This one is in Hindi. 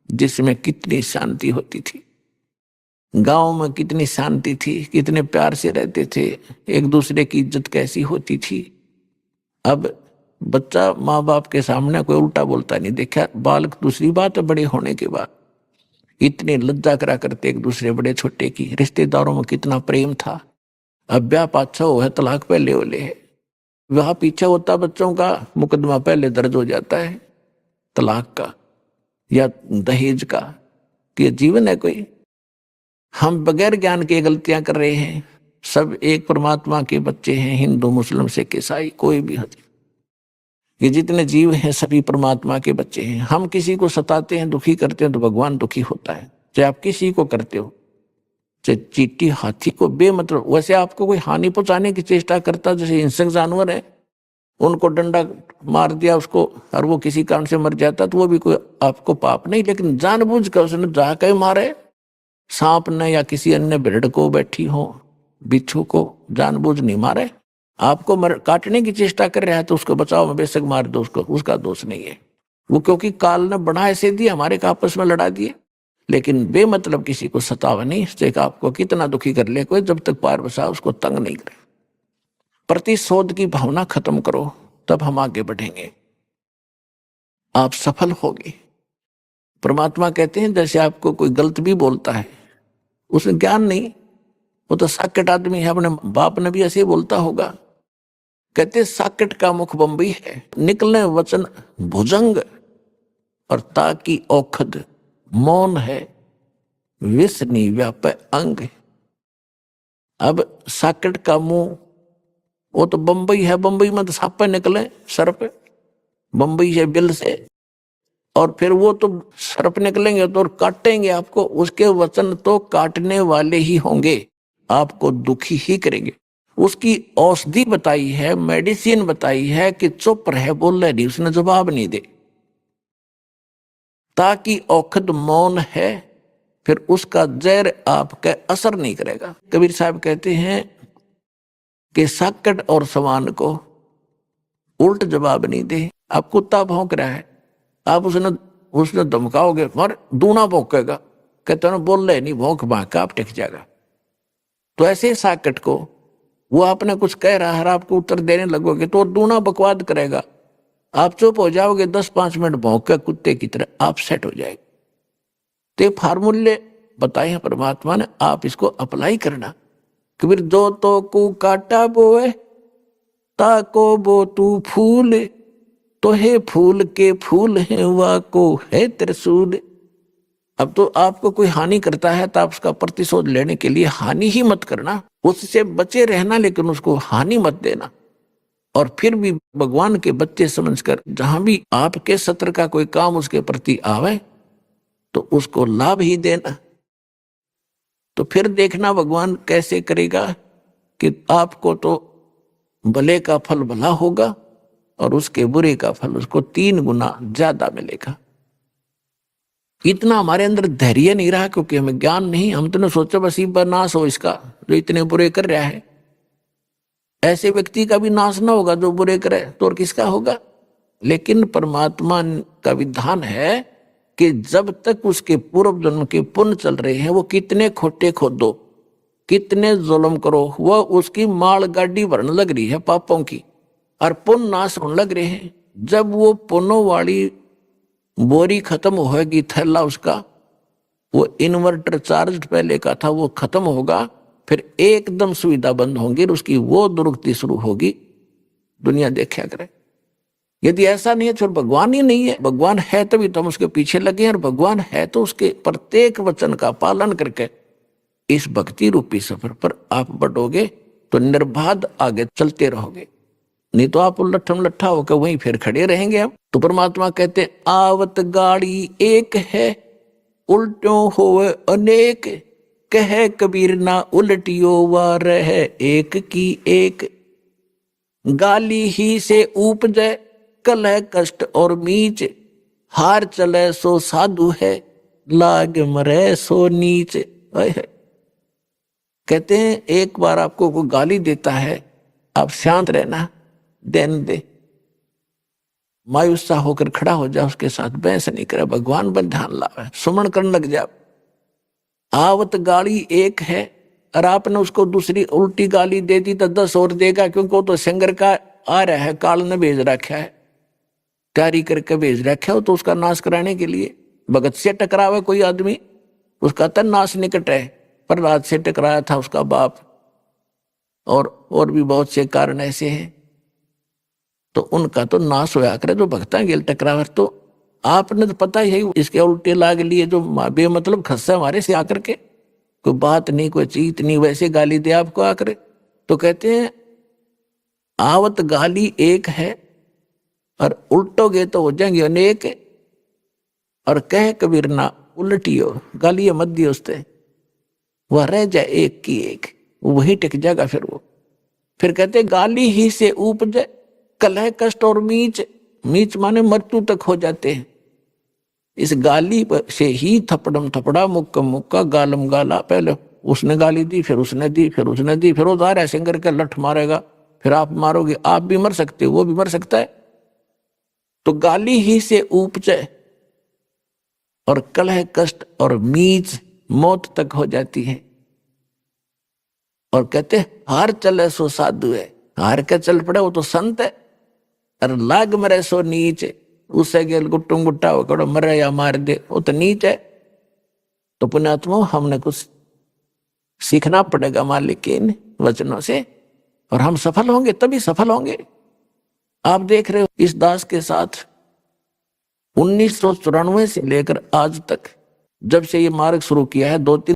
जिसमें कितनी शांति होती थी। गांव में कितनी शांति थी, कितने प्यार से रहते थे, एक दूसरे की इज्जत कैसी होती थी। अब बच्चा माँ बाप के सामने कोई उल्टा बोलता नहीं देखा। बालक दूसरी बात है, बड़े होने के बाद इतने लज्जा करा करते एक दूसरे बड़े छोटे की। रिश्तेदारों में कितना प्रेम था। अब ब्याह पाछा हो है, तलाक पहले होले है। वहां पीछे होता बच्चों का मुकदमा पहले दर्ज हो जाता है तलाक का या दहेज का। कि ये जीवन है कोई? हम बगैर ज्ञान के गलतियां कर रहे हैं। सब एक परमात्मा के बच्चे हैं, हिंदू मुस्लिम सिख ईसाई कोई भी हो। ये जितने जीव हैं सभी परमात्मा के बच्चे हैं। हम किसी को सताते हैं, दुखी करते हैं तो भगवान दुखी होता है। चाहे आप किसी को करते हो, चाहे चींटी हाथी को बेमतलब, वैसे आपको कोई हानि पहुंचाने की चेष्टा करता, जैसे हिंसक जानवर है, उनको डंडा मार दिया उसको और वो किसी कारण से मर जाता तो वो भी कोई आपको पाप नहीं। लेकिन जानबूझ कर उसने जाके मारे, सांप ने या किसी अन्य भेड़ को बैठी हो, बिच्छू को जानबूझ नहीं मारे। आपको काटने की चेष्टा कर रहा है तो उसको बचाओ में बेशक मार दो, उसको उसका दोष नहीं है वो, क्योंकि काल ने बना ऐसे दिए हमारे का आपस में लड़ा दिए। लेकिन बेमतलब किसी को सतावा नहीं, इससे आपको कितना दुखी कर ले कोई, जब तक पार बसा उसको तंग नहीं करे। प्रतिशोध की भावना खत्म करो, तब हम आगे बढ़ेंगे, आप सफल होगे। परमात्मा कहते हैं जैसे आपको कोई गलत भी बोलता है, उसे ज्ञान नहीं, वो तो साकेट आदमी है, अपने बाप ने भी ऐसे ही बोलता होगा। कहते साकेट का मुख बंबई है, निकलने वचन भुजंग, और ताकि औखद मौन है, विषनी व्याप अंग। अब साकेट का मुंह वो तो बंबई है, बंबई में तो सांप पे निकले, सर्प बंबई है बिल से, और फिर वो तो सर्प निकलेंगे तो काटेंगे आपको। उसके वचन तो काटने वाले ही होंगे, आपको दुखी ही करेंगे। उसकी औषधि बताई है, मेडिसिन बताई है कि चुप रहे, बोल रही, उसने जवाब नहीं दे, ताकि औखद मौन है, फिर उसका जहर आपका असर नहीं करेगा। कबीर साहब कहते हैं कि साकट और सवान को उल्ट जवाब नहीं दे। आप कुत्ता भौंक रहा है, आप उसने धमकाओगे मर दूना भौंकेगा, कहते ना बोल रहे नहीं, भौंक भांक आप टिक जाएगा। तो ऐसे साकट को वो आपने कुछ कह रहा है, आपको उत्तर देने लगोगे तो दूना बकवाद करेगा। आप चुप हो जाओगे, 10-5 मिनट भौंक के कुत्ते की तरह आप सेट हो जाएगा। तो फार्मूले बताए हैं परमात्मा ने, आप इसको अप्लाई करना। कबीर जो तो को काटा बोए ताको बो तू फूल, तो हे फूल के फूल है वा को है त्रिशूल। अब तो आपको कोई हानि करता है तो आप उसका प्रतिशोध लेने के लिए हानि ही मत करना, उससे बचे रहना, लेकिन उसको हानि मत देना। और फिर भी भगवान के बच्चे समझकर जहां भी आपके सत्र का कोई काम उसके प्रति आवे तो उसको लाभ ही देना। तो फिर देखना भगवान कैसे करेगा कि आपको तो भले का फल भला होगा और उसके बुरे का फल उसको 3 गुना ज्यादा मिलेगा। इतना हमारे अंदर धैर्य नहीं रहा, क्योंकि हमें ज्ञान नहीं। हम तो ने सोचा बस ही नाश हो इसका, जो इतने बुरे कर रहा है। ऐसे व्यक्ति का भी नाश ना होगा जो बुरे करे तो और किसका होगा। लेकिन परमात्मा का विधान है कि जब तक उसके पूर्व जन्म के पुण्य चल रहे हैं, वो कितने खोटे खोदो, कितने जुल्म करो, वो उसकी माल गाड़ी भरने लग रही है पापों की, और पुण्य नाश होने लग रहे हैं। जब वो पुण्यों वाली बोरी खत्म होगी, थैला उसका, वो इन्वर्टर चार्ज पहले का था वो खत्म होगा, फिर एकदम सुविधा बंद होंगी, उसकी वो दुर्गति शुरू होगी। दुनिया देखा करे। यदि ऐसा नहीं है तो भगवान ही नहीं है। भगवान है तभी तो हम उसके पीछे लगे हैं, और भगवान है तो उसके प्रत्येक वचन का पालन करके इस भक्ति रूपी सफर पर आप बढ़ोगे तो निर्बाध आगे चलते रहोगे। नहीं तो आप लट्ठम लट्ठा होकर वहीं फिर खड़े रहेंगे। आप तो परमात्मा कहते आवत गाड़ी एक है, उल्टों होवे अनेक, कहे कबीर ना उल्टियो वा रहे एक की एक। गाली ही से उपजे कलह कष्ट और मीच, हार चले सो साधु है, लाग मरे सो नीच। कहते हैं एक बार आपको कोई गाली देता है, आप शांत रहना, देने दे, मायूस सा होकर खड़ा हो जाए, उसके साथ बहस नहीं करे, भगवान पर ध्यान लावे, सुमन करने लग जाए। आवत गाली एक है और आपने उसको दूसरी उल्टी गाली दे दी तो 10 और देगा, क्योंकि वो तो सिंगर का आ रहा है, काल ने भेज रखा है, तैयारी करके भेज रखा है, तो उसका नाश कराने के लिए। भगत से टकरावे कोई आदमी, उसका तो नाश निकट है। प्रहलाद से टकराया था उसका बाप, और भी बहुत से कारण ऐसे हैं, तो उनका तो नाश होया करे जो भक्ता गेल टकरावे। तो आपने तो पता ही है, इसके उल्टे लाग लिए जो बेमतलब खस्सा हमारे से आकर के, कोई बात नहीं, कोई चीत नहीं, वैसे गाली दे आपको आकर। तो कहते हैं आवत गाली एक है और उल्टोगे तो हो जाएंगे अनेक, और कह कबीर ना उल्टियो, गाली मत दियो उससे, वह रह जाए एक की एक, वही टिक जाएगा फिर वो। फिर कहते गाली ही से उपजे कलह कष्ट और मीच, मीच माने मृत्यु तक हो जाते हैं। इस गाली से ही थपड़म थपड़ा मुक्कम मुक्का गालम गाला, पहले उसने गाली दी, फिर उसने दी, फिर उसने दी, फिर वो जा रहा है सिंगर के लठ मारेगा, फिर आप मारोगे, आप भी मर सकते हो, वो भी मर सकता है। तो गाली ही से उपजे और कलह कष्ट और मीच मौत तक हो जाती है। और कहते हार चले सो साधु है, हार के चल पड़े वो तो संत है, और लाग मरे सो नीच, उससे गेल गुट्टू गुट्टा हो मरे या मार दे, वो तो नीच है। तो पुण्यात्मा हमने कुछ सीखना पड़ेगा मालिक के इन वचनों से, और हम सफल होंगे, तभी सफल होंगे। आप देख रहे हो इस दास के साथ 1994 से लेकर आज तक, जब से ये मार्ग शुरू किया है, 2-3